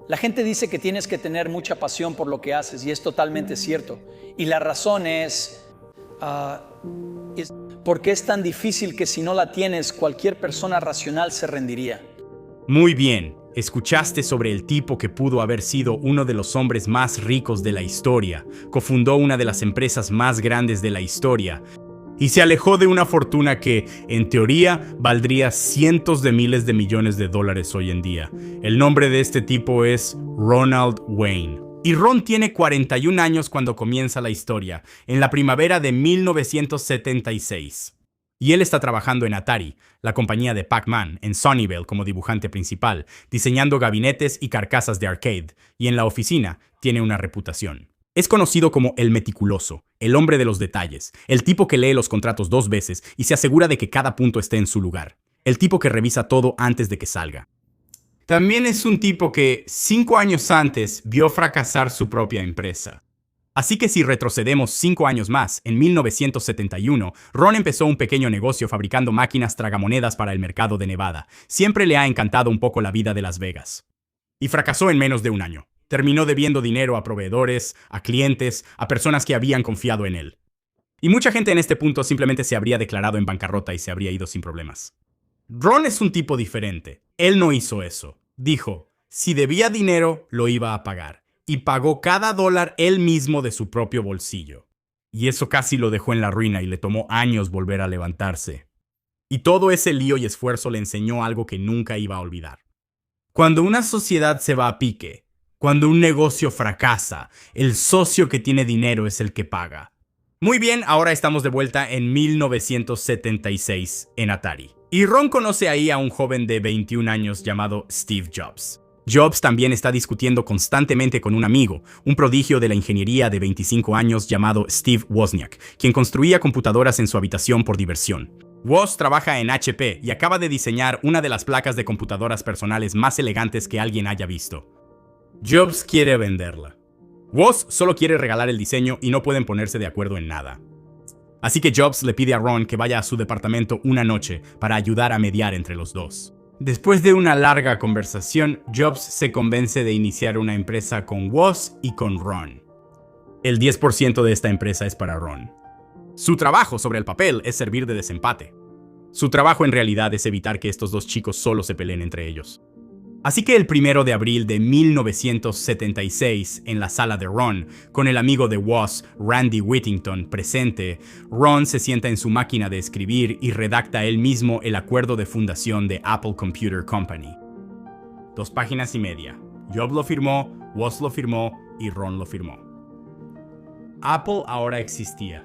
La gente dice que tienes que tener mucha pasión por lo que haces y es totalmente cierto. Y la razón es porque es tan difícil que si no la tienes, cualquier persona racional se rendiría. Muy bien, escuchaste sobre el tipo que pudo haber sido uno de los hombres más ricos de la historia, cofundó una de las empresas más grandes de la historia y se alejó de una fortuna que, en teoría, valdría cientos de miles de millones de dólares hoy en día. El nombre de este tipo es Ronald Wayne. Y Ron tiene 41 años cuando comienza la historia, en la primavera de 1976. Y él está trabajando en Atari, la compañía de Pac-Man, en Sunnyvale como dibujante principal, diseñando gabinetes y carcasas de arcade, y en la oficina tiene una reputación. Es conocido como el meticuloso, el hombre de los detalles, el tipo que lee los contratos 2 veces y se asegura de que cada punto esté en su lugar, el tipo que revisa todo antes de que salga. También es un tipo que 5 años antes vio fracasar su propia empresa. Así que si retrocedemos 5 años más, en 1971, Ron empezó un pequeño negocio fabricando máquinas tragamonedas para el mercado de Nevada. Siempre le ha encantado un poco la vida de Las Vegas. Y fracasó en menos de un año. Terminó debiendo dinero a proveedores, a clientes, a personas que habían confiado en él. Y mucha gente en este punto simplemente se habría declarado en bancarrota y se habría ido sin problemas. Ron es un tipo diferente. Él no hizo eso. Dijo, si debía dinero, lo iba a pagar. Y pagó cada dólar él mismo de su propio bolsillo. Y eso casi lo dejó en la ruina y le tomó años volver a levantarse. Y todo ese lío y esfuerzo le enseñó algo que nunca iba a olvidar. Cuando una sociedad se va a pique, cuando un negocio fracasa, el socio que tiene dinero es el que paga. Muy bien, ahora estamos de vuelta en 1976 en Atari. Y Ron conoce ahí a un joven de 21 años llamado Steve Jobs. Jobs también está discutiendo constantemente con un amigo, un prodigio de la ingeniería de 25 años llamado Steve Wozniak, quien construía computadoras en su habitación por diversión. Woz trabaja en HP y acaba de diseñar una de las placas de computadoras personales más elegantes que alguien haya visto. Jobs quiere venderla. Woz solo quiere regalar el diseño y no pueden ponerse de acuerdo en nada. Así que Jobs le pide a Ron que vaya a su departamento una noche para ayudar a mediar entre los dos. Después de una larga conversación, Jobs se convence de iniciar una empresa con Woz y con Ron. El 10% de esta empresa es para Ron. Su trabajo sobre el papel es servir de desempate. Su trabajo en realidad es evitar que estos dos chicos solo se peleen entre ellos. Así que el 1 de abril de 1976, en la sala de Ron, con el amigo de Woz, Randy Whittington, presente, Ron se sienta en su máquina de escribir y redacta él mismo el acuerdo de fundación de Apple Computer Company. 2 páginas y media. Jobs lo firmó, Woz lo firmó y Ron lo firmó. Apple ahora existía.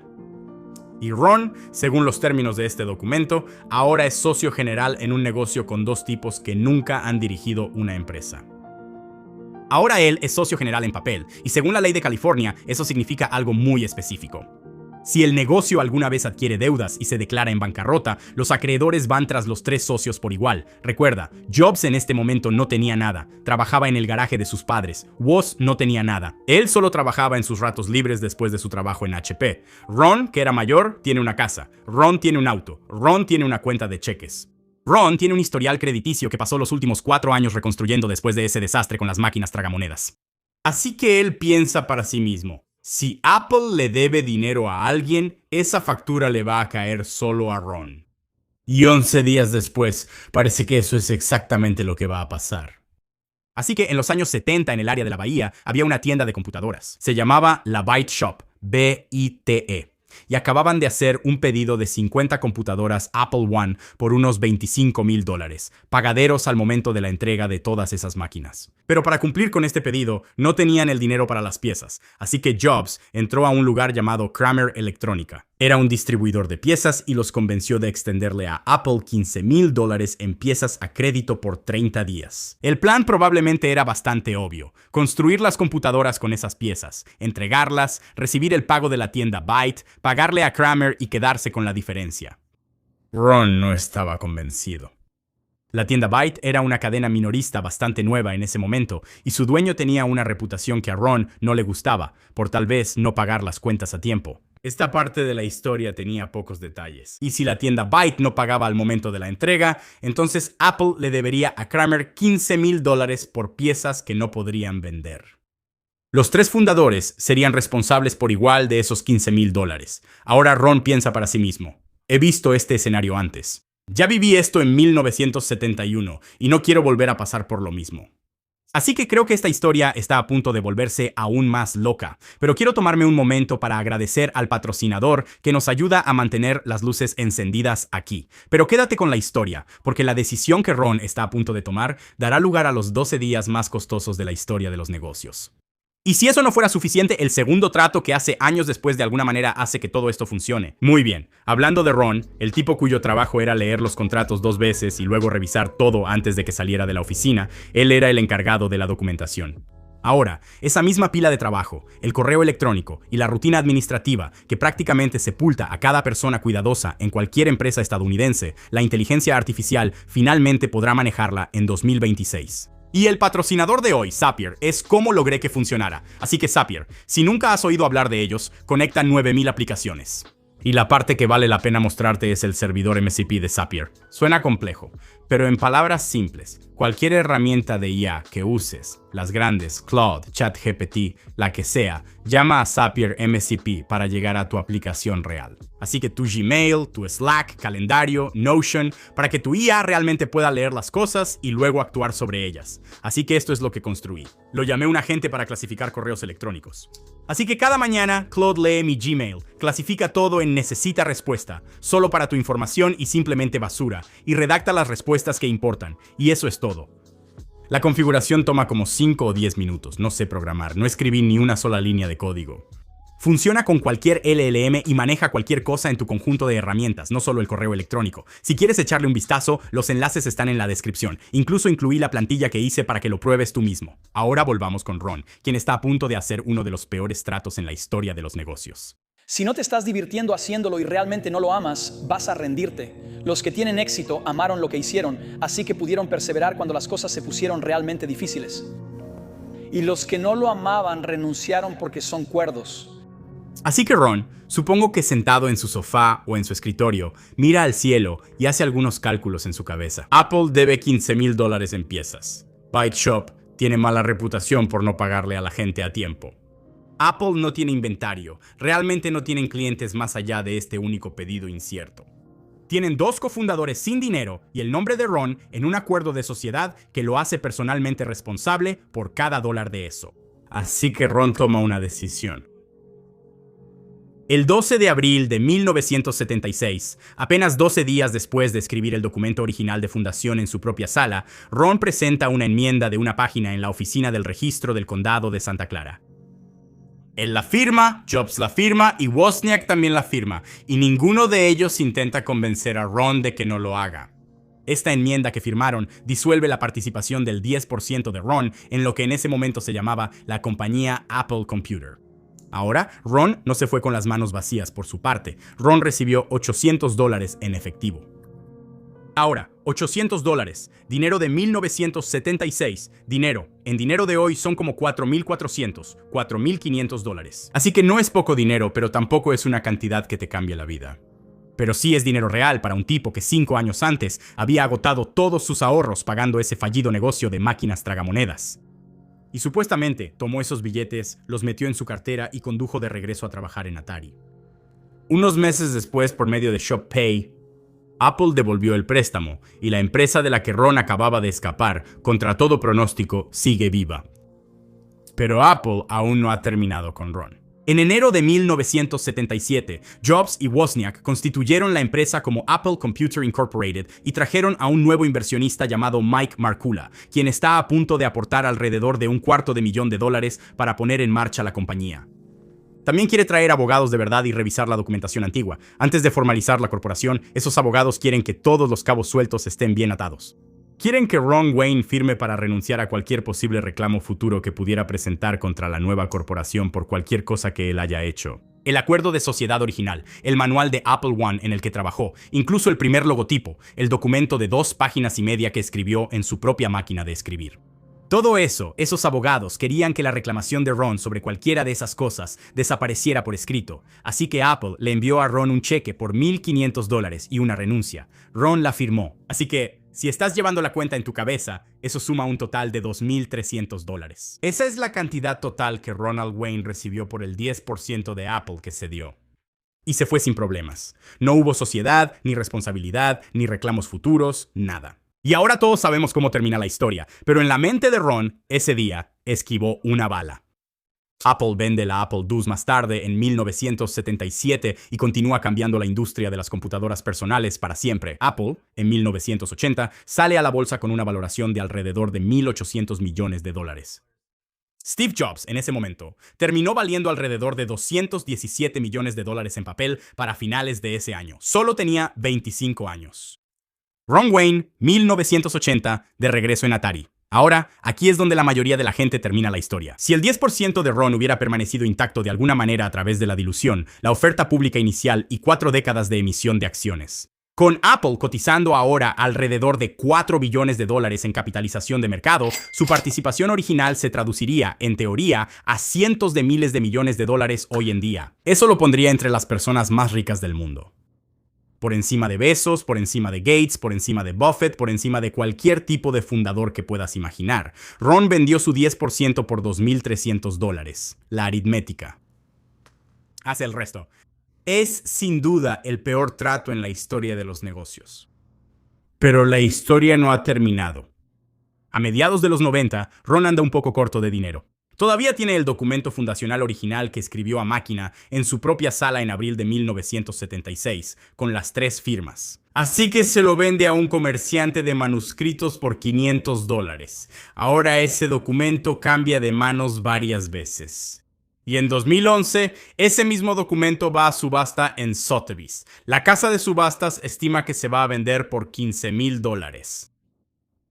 Y Ron, según los términos de este documento, ahora es socio general en un negocio con 2 tipos que nunca han dirigido una empresa. Ahora él es socio general en papel, y según la ley de California, eso significa algo muy específico. Si el negocio alguna vez adquiere deudas y se declara en bancarrota, los acreedores van tras los 3 socios por igual. Recuerda, Jobs en este momento no tenía nada, trabajaba en el garaje de sus padres. Woz no tenía nada, él solo trabajaba en sus ratos libres después de su trabajo en HP. Ron, que era mayor, tiene una casa. Ron tiene un auto. Ron tiene una cuenta de cheques. Ron tiene un historial crediticio que pasó los últimos 4 años reconstruyendo después de ese desastre con las máquinas tragamonedas. Así que él piensa para sí mismo. Si Apple le debe dinero a alguien, esa factura le va a caer solo a Ron. Y 11 días después, parece que eso es exactamente lo que va a pasar. Así que en los años 70 en el área de la Bahía había una tienda de computadoras. Se llamaba la Byte Shop, B-I-T-E. Y acababan de hacer un pedido de 50 computadoras Apple One por unos $25,000, pagaderos al momento de la entrega de todas esas máquinas. Pero para cumplir con este pedido, no tenían el dinero para las piezas, así que Jobs entró a un lugar llamado Kramer Electrónica. Era un distribuidor de piezas y los convenció de extenderle a Apple $15,000 en piezas a crédito por 30 días. El plan probablemente era bastante obvio: construir las computadoras con esas piezas, entregarlas, recibir el pago de la tienda Byte, pagarle a Kramer y quedarse con la diferencia. Ron no estaba convencido. La tienda Byte era una cadena minorista bastante nueva en ese momento, y su dueño tenía una reputación que a Ron no le gustaba, por tal vez no pagar las cuentas a tiempo. Esta parte de la historia tenía pocos detalles. Y si la tienda Byte no pagaba al momento de la entrega, entonces Apple le debería a Kramer $15,000 por piezas que no podrían vender. Los tres fundadores serían responsables por igual de esos $15,000. Ahora Ron piensa para sí mismo: he visto este escenario antes. Ya viví esto en 1971 y no quiero volver a pasar por lo mismo. Así que creo que esta historia está a punto de volverse aún más loca, pero quiero tomarme un momento para agradecer al patrocinador que nos ayuda a mantener las luces encendidas aquí. Pero quédate con la historia, porque la decisión que Ron está a punto de tomar dará lugar a los 12 días más costosos de la historia de los negocios. Y si eso no fuera suficiente, el segundo trato que hace años después de alguna manera hace que todo esto funcione. Muy bien, hablando de Ron, el tipo cuyo trabajo era leer los contratos 2 veces y luego revisar todo antes de que saliera de la oficina, él era el encargado de la documentación. Ahora, esa misma pila de trabajo, el correo electrónico y la rutina administrativa que prácticamente sepulta a cada persona cuidadosa en cualquier empresa estadounidense, la inteligencia artificial finalmente podrá manejarla en 2026. Y el patrocinador de hoy, Zapier, es cómo logré que funcionara. Así que Zapier, si nunca has oído hablar de ellos, conecta 9,000 aplicaciones. Y la parte que vale la pena mostrarte es el servidor MCP de Zapier. Suena complejo, pero en palabras simples, cualquier herramienta de IA que uses, las grandes, Claude, ChatGPT, la que sea, llama a Zapier MCP para llegar a tu aplicación real. Así que tu Gmail, tu Slack, calendario, Notion, para que tu IA realmente pueda leer las cosas y luego actuar sobre ellas. Así que esto es lo que construí. Lo llamé un agente para clasificar correos electrónicos. Así que cada mañana, Claude lee mi Gmail, clasifica todo en necesita respuesta, solo para tu información y simplemente basura, y redacta las respuestas que importan, y eso es todo. La configuración toma como 5 o 10 minutos, no sé programar, no escribí ni una sola línea de código. Funciona con cualquier LLM y maneja cualquier cosa en tu conjunto de herramientas, no solo el correo electrónico. Si quieres echarle un vistazo, los enlaces están en la descripción. Incluso incluí la plantilla que hice para que lo pruebes tú mismo. Ahora volvamos con Ron, quien está a punto de hacer uno de los peores tratos en la historia de los negocios. Si no te estás divirtiendo haciéndolo y realmente no lo amas, vas a rendirte. Los que tienen éxito amaron lo que hicieron, así que pudieron perseverar cuando las cosas se pusieron realmente difíciles. Y los que no lo amaban renunciaron porque son cuerdos. Así que Ron, supongo que sentado en su sofá o en su escritorio, mira al cielo y hace algunos cálculos en su cabeza. Apple debe $15,000 en piezas. Byte Shop tiene mala reputación por no pagarle a la gente a tiempo. Apple no tiene inventario, realmente no tienen clientes más allá de este único pedido incierto. Tienen 2 cofundadores sin dinero y el nombre de Ron en un acuerdo de sociedad que lo hace personalmente responsable por cada $1 de eso. Así que Ron toma una decisión. El 12 de abril de 1976, apenas 12 días después de escribir el documento original de fundación en su propia sala, Ron presenta una enmienda de una página en la oficina del registro del condado de Santa Clara. Él la firma, Jobs la firma y Wozniak también la firma, y ninguno de ellos intenta convencer a Ron de que no lo haga. Esta enmienda que firmaron disuelve la participación del 10% de Ron en lo que en ese momento se llamaba la compañía Apple Computer. Ahora, Ron no se fue con las manos vacías por su parte. Ron recibió $800 en efectivo. Ahora, $800, dinero de 1976, en dinero de hoy son como $4,400, $4,500. Así que no es poco dinero, pero tampoco es una cantidad que te cambie la vida. Pero sí es dinero real para un tipo que 5 años antes había agotado todos sus ahorros pagando ese fallido negocio de máquinas tragamonedas. Y supuestamente tomó esos billetes, los metió en su cartera y condujo de regreso a trabajar en Atari. Unos meses después, por medio de ShopPay, Apple devolvió el préstamo y la empresa de la que Ron acababa de escapar, contra todo pronóstico, sigue viva. Pero Apple aún no ha terminado con Ron. En enero de 1977, Jobs y Wozniak constituyeron la empresa como Apple Computer Incorporated y trajeron a un nuevo inversionista llamado Mike Markula, quien está a punto de aportar alrededor de $250,000 para poner en marcha la compañía. También quiere traer abogados de verdad y revisar la documentación antigua. Antes de formalizar la corporación, esos abogados quieren que todos los cabos sueltos estén bien atados. Quieren que Ron Wayne firme para renunciar a cualquier posible reclamo futuro que pudiera presentar contra la nueva corporación por cualquier cosa que él haya hecho. El acuerdo de sociedad original, el manual de Apple One en el que trabajó, incluso el primer logotipo, el documento de 2 páginas y media que escribió en su propia máquina de escribir. Todo eso, esos abogados querían que la reclamación de Ron sobre cualquiera de esas cosas desapareciera por escrito, así que Apple le envió a Ron un cheque por $1,500 y una renuncia. Ron la firmó, así que si estás llevando la cuenta en tu cabeza, eso suma un total de $2,300. Esa es la cantidad total que Ronald Wayne recibió por el 10% de Apple que cedió. Y se fue sin problemas. No hubo sociedad, ni responsabilidad, ni reclamos futuros, nada. Y ahora todos sabemos cómo termina la historia, pero en la mente de Ron, ese día, esquivó una bala. Apple vende la Apple II más tarde, en 1977, y continúa cambiando la industria de las computadoras personales para siempre. Apple, en 1980, sale a la bolsa con una valoración de alrededor de $1,800 millones. Steve Jobs, en ese momento, terminó valiendo alrededor de $217 millones en papel para finales de ese año. Solo tenía 25 años. Ron Wayne, 1980, de regreso en Atari. Ahora, aquí es donde la mayoría de la gente termina la historia. Si el 10% de Ron hubiera permanecido intacto de alguna manera a través de la dilución, la oferta pública inicial y 4 décadas de emisión de acciones. Con Apple cotizando ahora alrededor de $4 billones en capitalización de mercado, su participación original se traduciría, en teoría, a cientos de miles de millones de dólares hoy en día. Eso lo pondría entre las personas más ricas del mundo. Por encima de Bezos, por encima de Gates, por encima de Buffett, por encima de cualquier tipo de fundador que puedas imaginar. Ron vendió su 10% por $2,300. La aritmética hace el resto. Es sin duda el peor trato en la historia de los negocios. Pero la historia no ha terminado. A mediados de los 90, Ron anda un poco corto de dinero. Todavía tiene el documento fundacional original que escribió a máquina en su propia sala en abril de 1976, con las 3 firmas. Así que se lo vende a un comerciante de manuscritos por $500. Ahora ese documento cambia de manos varias veces. Y en 2011, ese mismo documento va a subasta en Sotheby's. La casa de subastas estima que se va a vender por $15,000.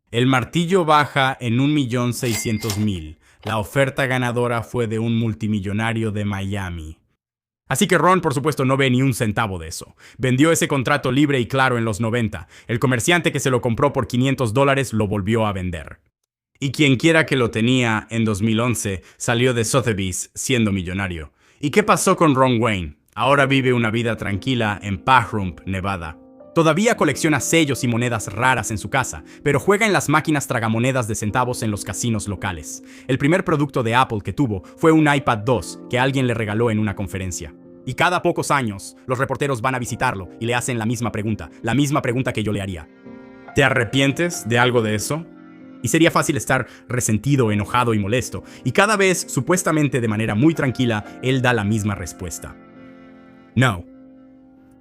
El martillo baja en $1,600,000. La oferta ganadora fue de un multimillonario de Miami. Así que Ron, por supuesto, no ve ni un centavo de eso. Vendió ese contrato libre y claro en los 90. El comerciante que se lo compró por $500 lo volvió a vender. Y quien quiera que lo tenía en 2011 salió de Sotheby's siendo millonario. ¿Y qué pasó con Ron Wayne? Ahora vive una vida tranquila en Pahrump, Nevada. Todavía colecciona sellos y monedas raras en su casa, pero juega en las máquinas tragamonedas de centavos en los casinos locales. El primer producto de Apple que tuvo fue un iPad II que alguien le regaló en una conferencia. Y cada pocos años, los reporteros van a visitarlo y le hacen la misma pregunta que yo le haría. ¿Te arrepientes de algo de eso? Y sería fácil estar resentido, enojado y molesto. Y cada vez, supuestamente de manera muy tranquila, él da la misma respuesta. No.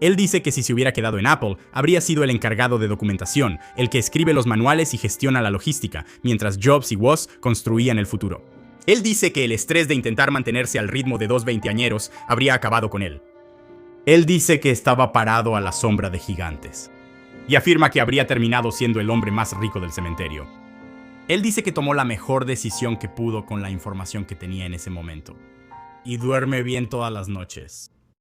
Él dice que si se hubiera quedado en Apple, habría sido el encargado de documentación, el que escribe los manuales y gestiona la logística, mientras Jobs y Woz construían el futuro. Él dice que el estrés de intentar mantenerse al ritmo de 2 veinteañeros habría acabado con él. Él dice que estaba parado a la sombra de gigantes. Y afirma que habría terminado siendo el hombre más rico del cementerio. Él dice que tomó la mejor decisión que pudo con la información que tenía en ese momento. Y duerme bien todas las noches.